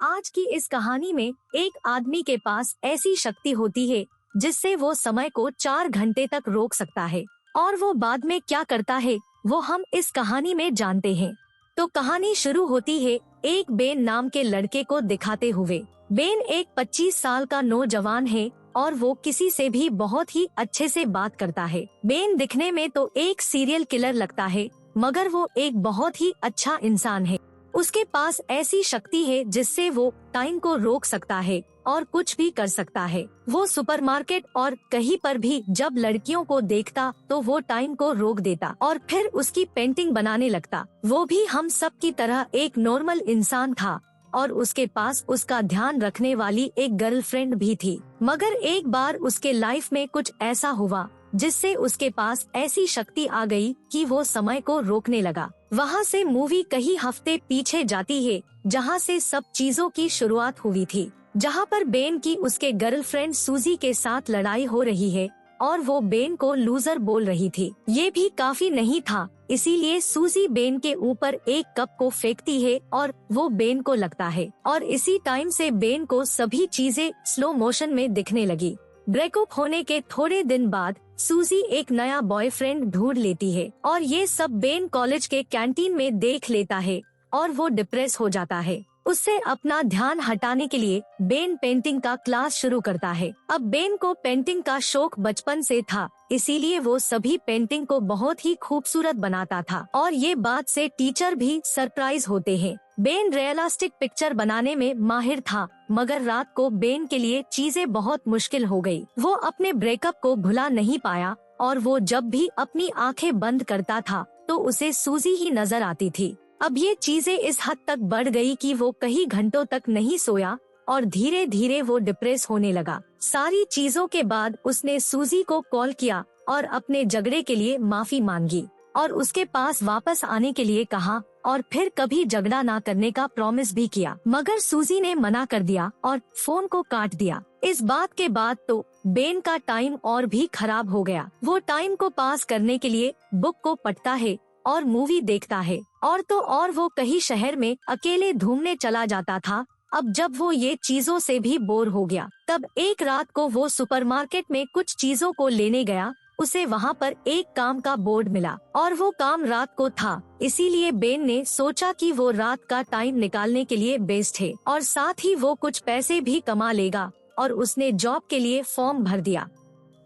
आज की इस कहानी में एक आदमी के पास ऐसी शक्ति होती है जिससे वो समय को 4 घंटे तक रोक सकता है। और वो बाद में क्या करता है वो हम इस कहानी में जानते हैं। तो कहानी शुरू होती है एक बेन नाम के लड़के को दिखाते हुए। बेन एक 25 साल का नौजवान है और वो किसी से भी बहुत ही अच्छे से बात करता है। बेन दिखने में तो एक सीरियल किलर लगता है, मगर वो एक बहुत ही अच्छा इंसान है। उसके पास ऐसी शक्ति है जिससे वो टाइम को रोक सकता है और कुछ भी कर सकता है। वो सुपरमार्केट और कहीं पर भी जब लड़कियों को देखता तो वो टाइम को रोक देता और फिर उसकी पेंटिंग बनाने लगता। वो भी हम सब की तरह एक नॉर्मल इंसान था और उसके पास उसका ध्यान रखने वाली एक गर्लफ्रेंड भी थी। मगर एक बार उसके लाइफ में कुछ ऐसा हुआ जिससे उसके पास ऐसी शक्ति आ गई कि वो समय को रोकने लगा। वहाँ से मूवी कई हफ्ते पीछे जाती है जहाँ से सब चीजों की शुरुआत हुई थी, जहाँ पर बेन की उसके गर्लफ्रेंड सूजी के साथ लड़ाई हो रही है और वो बेन को लूजर बोल रही थी। ये भी काफी नहीं था, इसीलिए सूजी बेन के ऊपर एक कप को फेंकती है और वो बेन को लगता है। और इसी टाइम से बेन को सभी चीजें स्लो मोशन में दिखने लगी। ब्रेकअप होने के थोड़े दिन बाद सूजी एक नया बॉयफ्रेंड ढूंढ लेती है और ये सब बेन कॉलेज के कैंटीन में देख लेता है और वो डिप्रेस हो जाता है। उससे अपना ध्यान हटाने के लिए बेन पेंटिंग का क्लास शुरू करता है। अब बेन को पेंटिंग का शौक बचपन से था, इसीलिए वो सभी पेंटिंग को बहुत ही खूबसूरत बनाता था और ये बात से टीचर भी सरप्राइज होते हैं। बेन रियलिस्टिक पिक्चर बनाने में माहिर था, मगर रात को बेन के लिए चीजें बहुत मुश्किल हो गई। वो अपने ब्रेकअप को भुला नहीं पाया और वो जब भी अपनी आंखें बंद करता था तो उसे सूजी ही नजर आती थी। अब ये चीजें इस हद तक बढ़ गई कि वो कई घंटों तक नहीं सोया और धीरे धीरे वो डिप्रेस होने लगा। सारी चीजों के बाद उसने सूजी को कॉल किया और अपने झगड़े के लिए माफी मांगी और उसके पास वापस आने के लिए कहा और फिर कभी झगड़ा ना करने का प्रॉमिस भी किया। मगर सूजी ने मना कर दिया और फोन को काट दिया। इस बात के बाद तो बेन का टाइम और भी खराब हो गया। वो टाइम को पास करने के लिए बुक को पढ़ता है और मूवी देखता है और तो और वो कहीं शहर में अकेले घूमने चला जाता था। अब जब वो ये चीजों से भी बोर हो गया, तब एक रात को वो सुपरमार्केट में कुछ चीजों को लेने गया। उसे वहाँ पर एक काम का बोर्ड मिला और वो काम रात को था, इसीलिए बेन ने सोचा कि वो रात का टाइम निकालने के लिए बेस्ट है और साथ ही वो कुछ पैसे भी कमा लेगा। और उसने जॉब के लिए फॉर्म भर दिया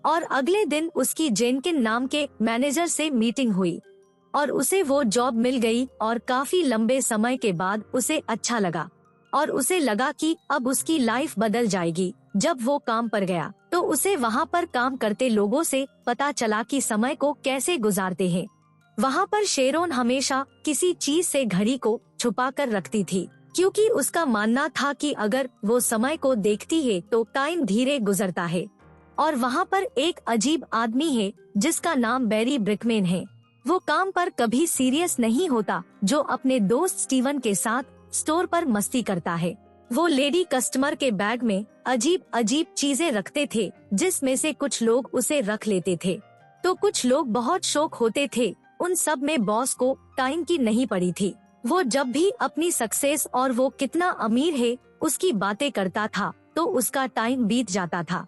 और अगले दिन उसकी जेनकिन नाम के मैनेजर से मीटिंग हुई और उसे वो जॉब मिल गई और काफी लंबे समय के बाद उसे अच्छा लगा और उसे लगा कि अब उसकी लाइफ बदल जाएगी। जब वो काम पर गया तो उसे वहाँ पर काम करते लोगों से पता चला कि समय को कैसे गुजारते हैं। वहाँ पर शेरोन हमेशा किसी चीज से घड़ी को छुपा कर रखती थी, क्योंकि उसका मानना था कि अगर वो समय को देखती है तो टाइम धीरे गुजरता है। और वहाँ पर एक अजीब आदमी है जिसका नाम बैरी ब्रिकमैन है। वो काम पर कभी सीरियस नहीं होता, जो अपने दोस्त स्टीवन के साथ स्टोर पर मस्ती करता है। वो लेडी कस्टमर के बैग में अजीब अजीब चीजें रखते थे, जिसमें से कुछ लोग उसे रख लेते थे तो कुछ लोग बहुत शौक होते थे। उन सब में बॉस को टाइम की नहीं पड़ी थी। वो जब भी अपनी सक्सेस और वो कितना अमीर है उसकी बातें करता था तो उसका टाइम बीत जाता था।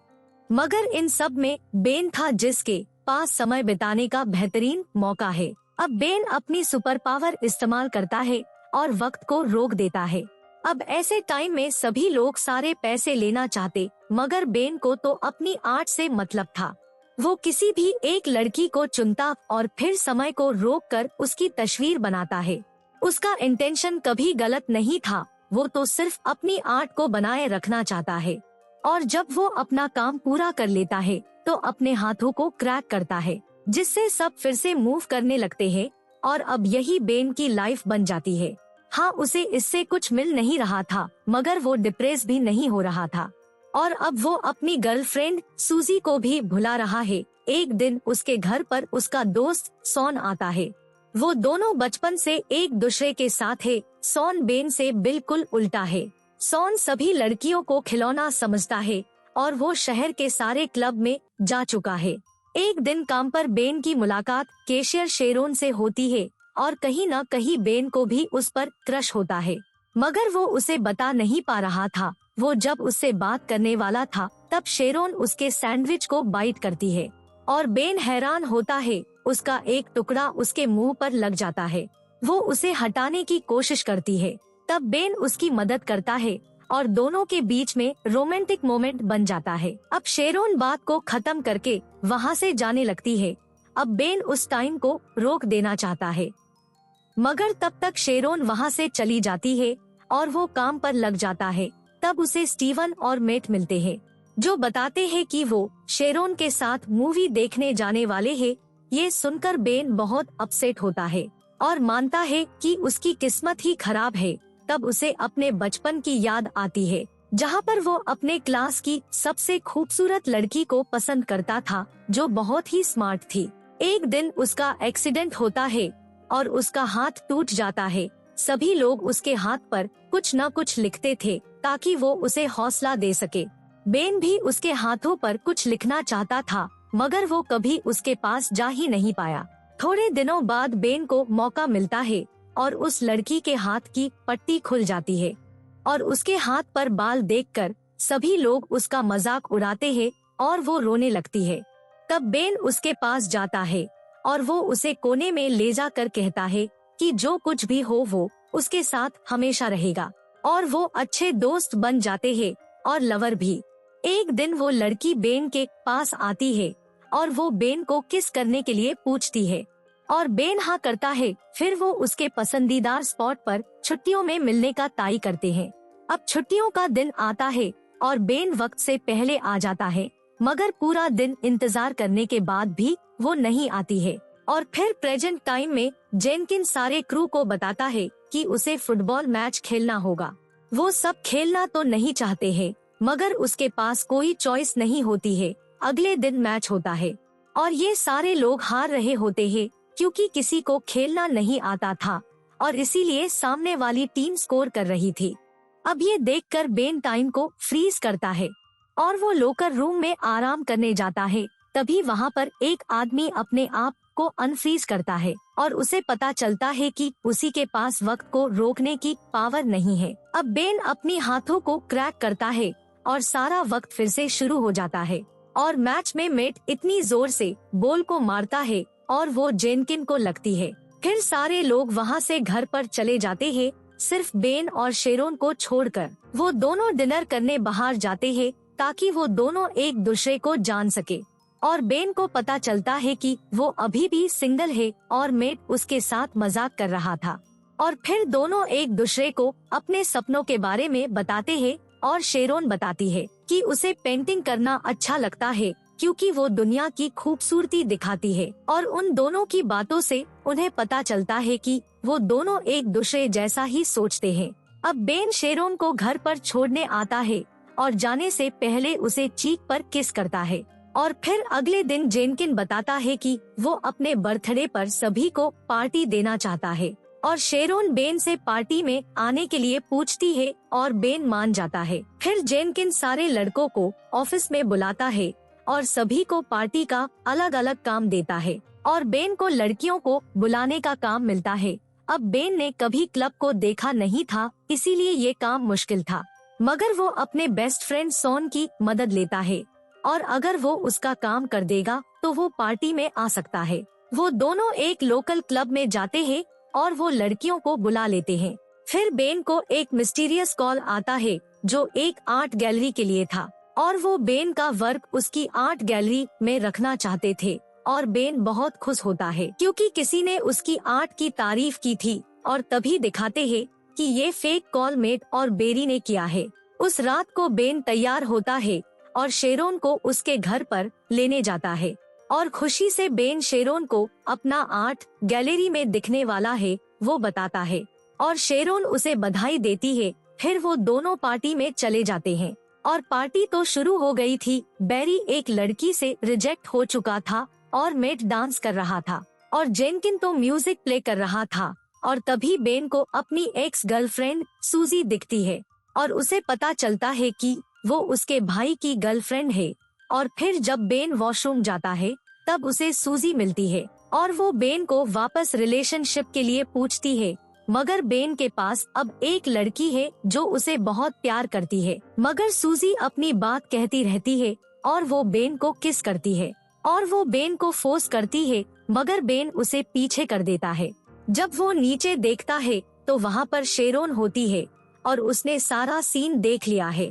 मगर इन सब में बेन था जिसके पास समय बिताने का बेहतरीन मौका है। अब बेन अपनी सुपर पावर इस्तेमाल करता है और वक्त को रोक देता है। अब ऐसे टाइम में सभी लोग सारे पैसे लेना चाहते, मगर बेन को तो अपनी आर्ट से मतलब था। वो किसी भी एक लड़की को चुनता और फिर समय को रोक कर उसकी तस्वीर बनाता है। उसका इंटेंशन कभी गलत नहीं था, वो तो सिर्फ अपनी आर्ट को बनाए रखना चाहता है। और जब वो अपना काम पूरा कर लेता है तो अपने हाथों को क्रैक करता है, जिससे सब फिर से मूव करने लगते हैं और अब यही बेन की लाइफ बन जाती है। हाँ, उसे इससे कुछ मिल नहीं रहा था, मगर वो डिप्रेस भी नहीं हो रहा था और अब वो अपनी गर्लफ्रेंड सूजी को भी भुला रहा है। एक दिन उसके घर पर उसका दोस्त सॉन आता है। वो दोनों बचपन से एक दूसरे के साथ है। सॉन बेन से बिल्कुल उल्टा है। सॉन सभी लड़कियों को खिलौना समझता है और वो शहर के सारे क्लब में जा चुका है। एक दिन काम पर बेन की मुलाकात कैशियर शेरोन से होती है और कहीं न कहीं बेन को भी उस पर क्रश होता है। मगर वो उसे बता नहीं पा रहा था। वो जब उससे बात करने वाला था तब शेरोन उसके सैंडविच को बाइट करती है और बेन हैरान होता है। उसका एक टुकड़ा उसके मुंह पर लग जाता है। वो उसे हटाने की कोशिश करती है। तब बेन उसकी मदद करता है और दोनों के बीच में रोमांटिक मोमेंट बन जाता है। अब शेरोन बात को खत्म करके वहाँ से जाने लगती है। अब बेन उस टाइम को रोक देना चाहता है, मगर तब तक शेरोन वहाँ से चली जाती है और वो काम पर लग जाता है। तब उसे स्टीवन और मेट मिलते हैं, जो बताते हैं कि वो शेरोन के साथ मूवी देखने जाने वाले हैं। ये सुनकर बेन बहुत अपसेट होता है और मानता है कि उसकी किस्मत ही खराब है। तब उसे अपने बचपन की याद आती है, जहाँ पर वो अपने क्लास की सबसे खूबसूरत लड़की को पसंद करता था, जो बहुत ही स्मार्ट थी। एक दिन उसका एक्सीडेंट होता है और उसका हाथ टूट जाता है। सभी लोग उसके हाथ पर कुछ न कुछ लिखते थे ताकि वो उसे हौसला दे सके। बेन भी उसके हाथों पर कुछ लिखना चाहता था, मगर वो कभी उसके पास जा ही नहीं पाया। थोड़े दिनों बाद बेन को मौका मिलता है और उस लड़की के हाथ की पट्टी खुल जाती है और उसके हाथ पर बाल देखकर सभी लोग उसका मजाक उड़ाते हैं और वो रोने लगती है। तब बेन उसके पास जाता है और वो उसे कोने में ले जाकर कहता है कि जो कुछ भी हो वो उसके साथ हमेशा रहेगा, और वो अच्छे दोस्त बन जाते हैं और लवर भी। एक दिन वो लड़की बेन के पास आती है और वो बेन को किस करने के लिए पूछती है और बेन हाँ करता है। फिर वो उसके पसंदीदा स्पॉट पर छुट्टियों में मिलने का तय करते हैं। अब छुट्टियों का दिन आता है और बेन वक्त से पहले आ जाता है, मगर पूरा दिन इंतजार करने के बाद भी वो नहीं आती है। और फिर प्रेजेंट टाइम में जेनकिन सारे क्रू को बताता है कि उसे फुटबॉल मैच खेलना होगा। वो सब खेलना तो नहीं चाहते हैं, मगर उसके पास कोई चॉइस नहीं होती है। अगले दिन मैच होता है और ये सारे लोग हार रहे होते हैं क्योंकि किसी को खेलना नहीं आता था और इसीलिए सामने वाली टीम स्कोर कर रही थी। अब ये देखकर बेन टाइम को फ्रीज करता है और वो लोकर रूम में आराम करने जाता है। तभी वहाँ पर एक आदमी अपने आप को अनफ्रीज करता है और उसे पता चलता है कि उसी के पास वक्त को रोकने की पावर नहीं है। अब बेन अपनी हाथों को क्रैक करता है और सारा वक्त फिर से शुरू हो जाता है और मैच में मेट इतनी जोर से बॉल को मारता है और वो जेनकिन को लगती है। फिर सारे लोग वहाँ से घर पर चले जाते हैं, सिर्फ बेन और शेरोन को छोड़कर। वो दोनों डिनर करने बाहर जाते हैं ताकि वो दोनों एक दूसरे को जान सके और बेन को पता चलता है कि वो अभी भी सिंगल है और मेट उसके साथ मजाक कर रहा था। और फिर दोनों एक दूसरे को अपने सपनों के बारे में बताते हैं और शेरोन बताती है कि उसे पेंटिंग करना अच्छा लगता है क्योंकि वो दुनिया की खूबसूरती दिखाती है। और उन दोनों की बातों से उन्हें पता चलता है कि वो दोनों एक दूसरे जैसा ही सोचते हैं। अब बेन शेरोन को घर पर छोड़ने आता है और जाने से पहले उसे चीक पर किस करता है। और फिर अगले दिन जेनकिन बताता है कि वो अपने बर्थडे पर सभी को पार्टी देना चाहता है और शेरोन बेन से पार्टी में आने के लिए पूछती है और बेन मान जाता है। फिर जेनकिन सारे लड़कों को ऑफिस में बुलाता है और सभी को पार्टी का अलग अलग काम देता है और बेन को लड़कियों को बुलाने का काम मिलता है। अब बेन ने कभी क्लब को देखा नहीं था, इसीलिए ये काम मुश्किल था, मगर वो अपने बेस्ट फ्रेंड सोन की मदद लेता है और अगर वो उसका काम कर देगा तो वो पार्टी में आ सकता है। वो दोनों एक लोकल क्लब में जाते हैं और वो लड़कियों को बुला लेते हैं। फिर बेन को एक मिस्टीरियस कॉल आता है जो एक आर्ट गैलरी के लिए था और वो बेन का वर्क उसकी आर्ट गैलरी में रखना चाहते थे और बेन बहुत खुश होता है क्योंकि किसी ने उसकी आर्ट की तारीफ की थी। और तभी दिखाते हैं कि ये फेक कॉल मेट और बेरी ने किया है। उस रात को बेन तैयार होता है और शेरोन को उसके घर पर लेने जाता है और खुशी से बेन शेरोन को अपना आर्ट गैलरी में दिखने वाला है वो बताता है और शेरोन उसे बधाई देती है। फिर वो दोनों पार्टी में चले जाते हैं और पार्टी तो शुरू हो गई थी। बेरी एक लड़की से रिजेक्ट हो चुका था और मेट डांस कर रहा था और जेनकिन तो म्यूजिक प्ले कर रहा था। और तभी बेन को अपनी एक्स गर्लफ्रेंड सूजी दिखती है और उसे पता चलता है कि वो उसके भाई की गर्लफ्रेंड है। और फिर जब बेन वॉशरूम जाता है तब उसे सूजी मिलती है और वो बेन को वापस रिलेशनशिप के लिए पूछती है मगर बेन के पास अब एक लड़की है जो उसे बहुत प्यार करती है। मगर सूजी अपनी बात कहती रहती है और वो बेन को किस करती है और वो बेन को फोर्स करती है, मगर बेन उसे पीछे कर देता है। जब वो नीचे देखता है तो वहाँ पर शेरोन होती है और उसने सारा सीन देख लिया है।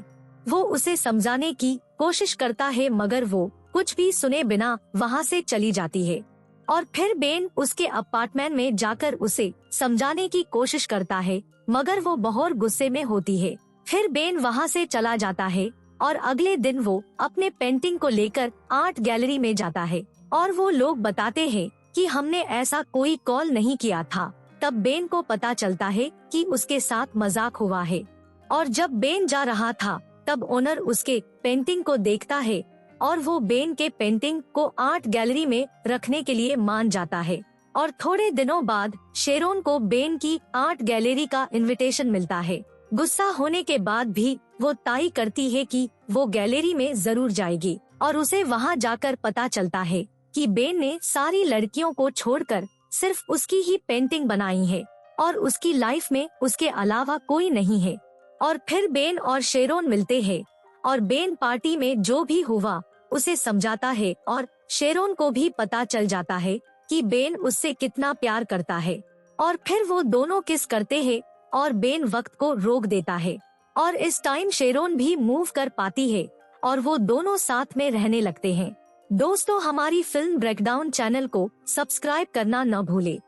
वो उसे समझाने की कोशिश करता है मगर वो कुछ भी सुने बिना वहाँ से चली जाती है। और फिर बेन उसके अपार्टमेंट में जाकर उसे समझाने की कोशिश करता है मगर वो बहुत गुस्से में होती है। फिर बेन वहाँ से चला जाता है और अगले दिन वो अपने पेंटिंग को लेकर आर्ट गैलरी में जाता है और वो लोग बताते हैं कि हमने ऐसा कोई कॉल नहीं किया था। तब बेन को पता चलता है कि उसके साथ मजाक हुआ है। और जब बेन जा रहा था तब ओनर उसके पेंटिंग को देखता है और वो बेन के पेंटिंग को आर्ट गैलरी में रखने के लिए मान जाता है। और थोड़े दिनों बाद शेरोन को बेन की आर्ट गैलरी का इनविटेशन मिलता है। गुस्सा होने के बाद भी वो तय करती है कि वो गैलरी में जरूर जाएगी और उसे वहाँ जाकर पता चलता है कि बेन ने सारी लड़कियों को छोड़कर सिर्फ उसकी ही पेंटिंग बनाई है और उसकी लाइफ में उसके अलावा कोई नहीं है। और फिर बेन और शेरोन मिलते हैं और बेन पार्टी में जो भी हुआ उसे समझाता है और शेरोन को भी पता चल जाता है कि बेन उससे कितना प्यार करता है। और फिर वो दोनों किस करते हैं और बेन वक्त को रोक देता है और इस टाइम शेरोन भी मूव कर पाती है और वो दोनों साथ में रहने लगते हैं। दोस्तों, हमारी फिल्म ब्रेकडाउन चैनल को सब्सक्राइब करना न भूले।